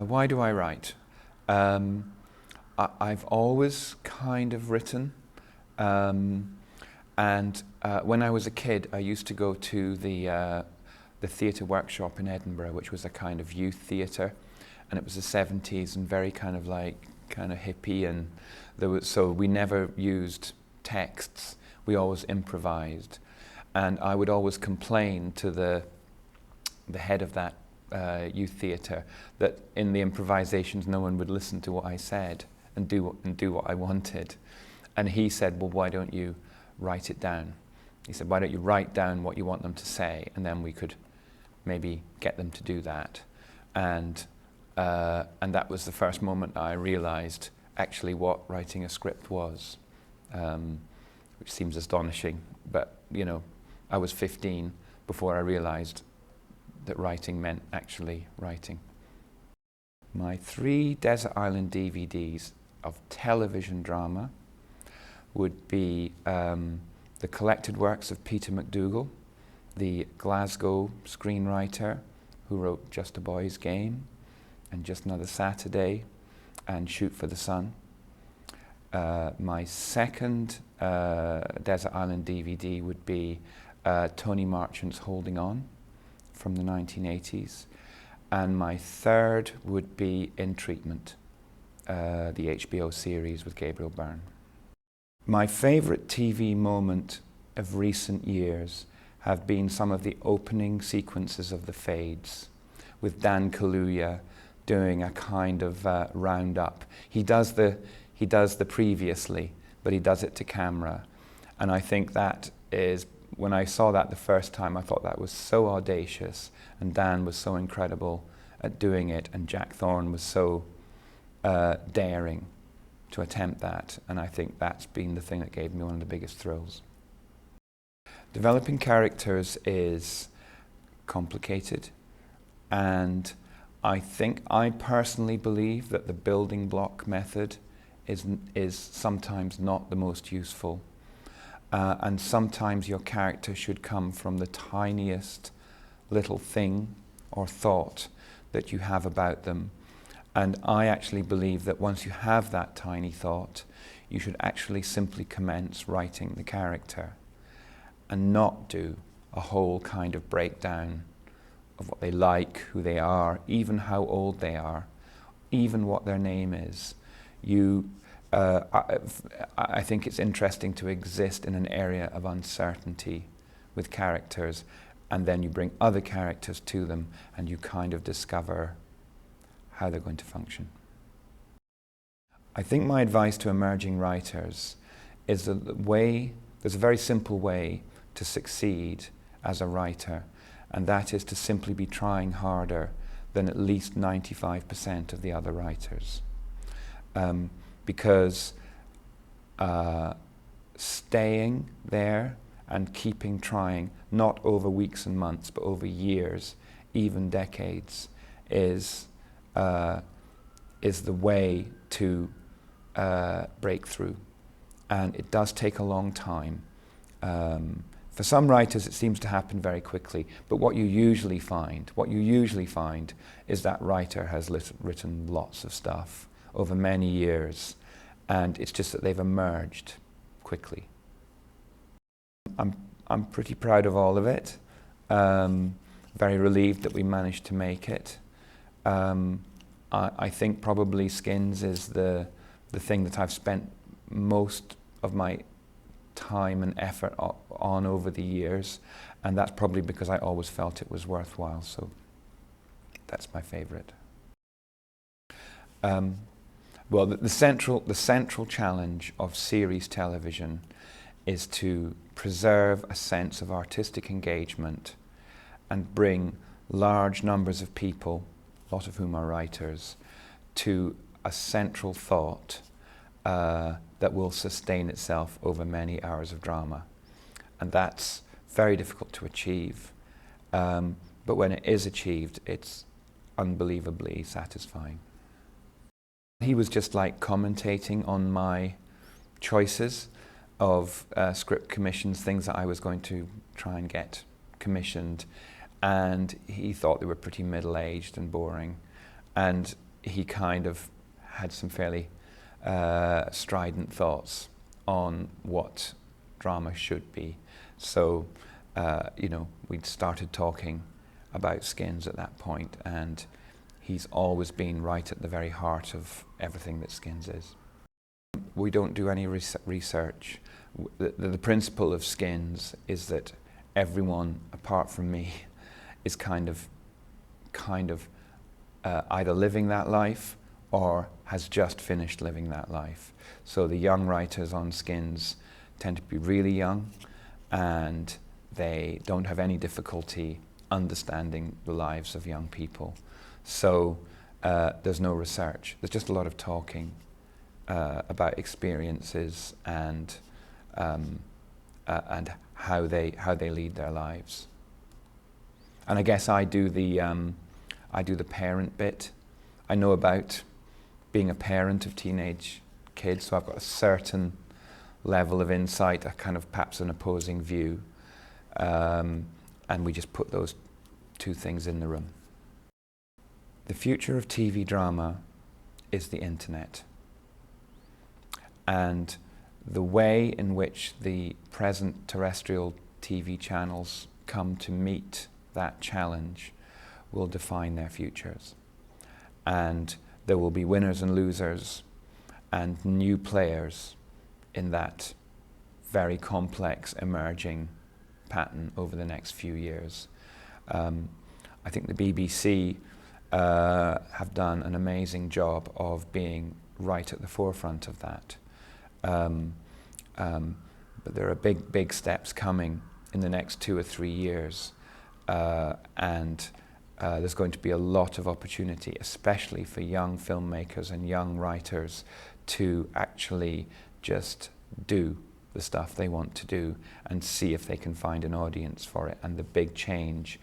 Why do I write? I've always kind of written, and when I was a kid, I used to go to the theatre workshop in Edinburgh, which was a kind of youth theatre, and it was the 70s and very kind of hippie, and so we never used texts. We always improvised, and I would always complain to the head of that youth theatre that in the improvisations no one would listen to what I said and do what I wanted. And he said, well, why don't you write it down? He said, why don't you write down what you want them to say, and then we could maybe get them to do that. And that was the first moment I realised actually what writing a script was, which seems astonishing, but you know, I was 15 before I realised that writing meant actually writing. My 3 Desert Island DVDs of television drama would be the collected works of Peter McDougall, the Glasgow screenwriter who wrote Just a Boy's Game and Just Another Saturday and Shoot for the Sun. My second Desert Island DVD would be Tony Marchant's Holding On from the 1980s, and my third would be In Treatment, the HBO series with Gabriel Byrne. My favourite TV moment of recent years have been some of the opening sequences of The Fades, with Dan Kaluuya doing a kind of roundup. He does the previously, but he does it to camera, and I think that is, when I saw that the first time, I thought that was so audacious, and Dan was so incredible at doing it, and Jack Thorne was so daring to attempt that, and I think that's been the thing that gave me one of the biggest thrills. Developing characters is complicated, and I personally believe that the building block method is sometimes not the most useful. And sometimes your character should come from the tiniest little thing or thought that you have about them. And I actually believe that once you have that tiny thought, you should actually simply commence writing the character and not do a whole kind of breakdown of what they like, who they are, even how old they are, even what their name is. I think it's interesting to exist in an area of uncertainty with characters, and then you bring other characters to them and you kind of discover how they're going to function. I think my advice to emerging writers is that there's a very simple way to succeed as a writer, and that is to simply be trying harder than at least 95% of the other writers. Because staying there and keeping trying, not over weeks and months, but over years, even decades, is the way to break through. And it does take a long time. For some writers, it seems to happen very quickly, but what you usually find is that writer has written lots of stuff over many years, and it's just that they've emerged quickly. I'm pretty proud of all of it. Very relieved that we managed to make it. I think probably Skins is the thing that I've spent most of my time and effort on over the years, and that's probably because I always felt it was worthwhile, so that's my favourite. Well, the central challenge of series television is to preserve a sense of artistic engagement and bring large numbers of people, a lot of whom are writers, to a central thought that will sustain itself over many hours of drama. And that's very difficult to achieve. But when it is achieved, it's unbelievably satisfying. He was just like commentating on my choices of script commissions, things that I was going to try and get commissioned, and he thought they were pretty middle-aged and boring. And he kind of had some fairly strident thoughts on what drama should be. So, you know, we'd started talking about Skins at that point, and he's always been right at the very heart of everything that Skins is. We don't do any research. The principle of Skins is that everyone, apart from me, is kind of either living that life or has just finished living that life. So the young writers on Skins tend to be really young, and they don't have any difficulty understanding the lives of young people. So there's no research. There's just a lot of talking about experiences and how they lead their lives. And I guess I do the parent bit. I know about being a parent of teenage kids, so I've got a certain level of insight, a kind of perhaps an opposing view, and we just put those two things in the room. The future of TV drama is the internet, and the way in which the present terrestrial TV channels come to meet that challenge will define their futures. And there will be winners and losers and new players in that very complex emerging pattern over the next few years. I think the BBC have done an amazing job of being right at the forefront of that. But there are big steps coming in the next 2 or 3 years, and there's going to be a lot of opportunity, especially for young filmmakers and young writers, to actually just do the stuff they want to do and see if they can find an audience for it. And the big change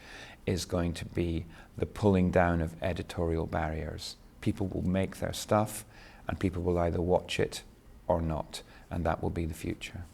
is going to be the pulling down of editorial barriers. People will make their stuff, and people will either watch it or not, and that will be the future.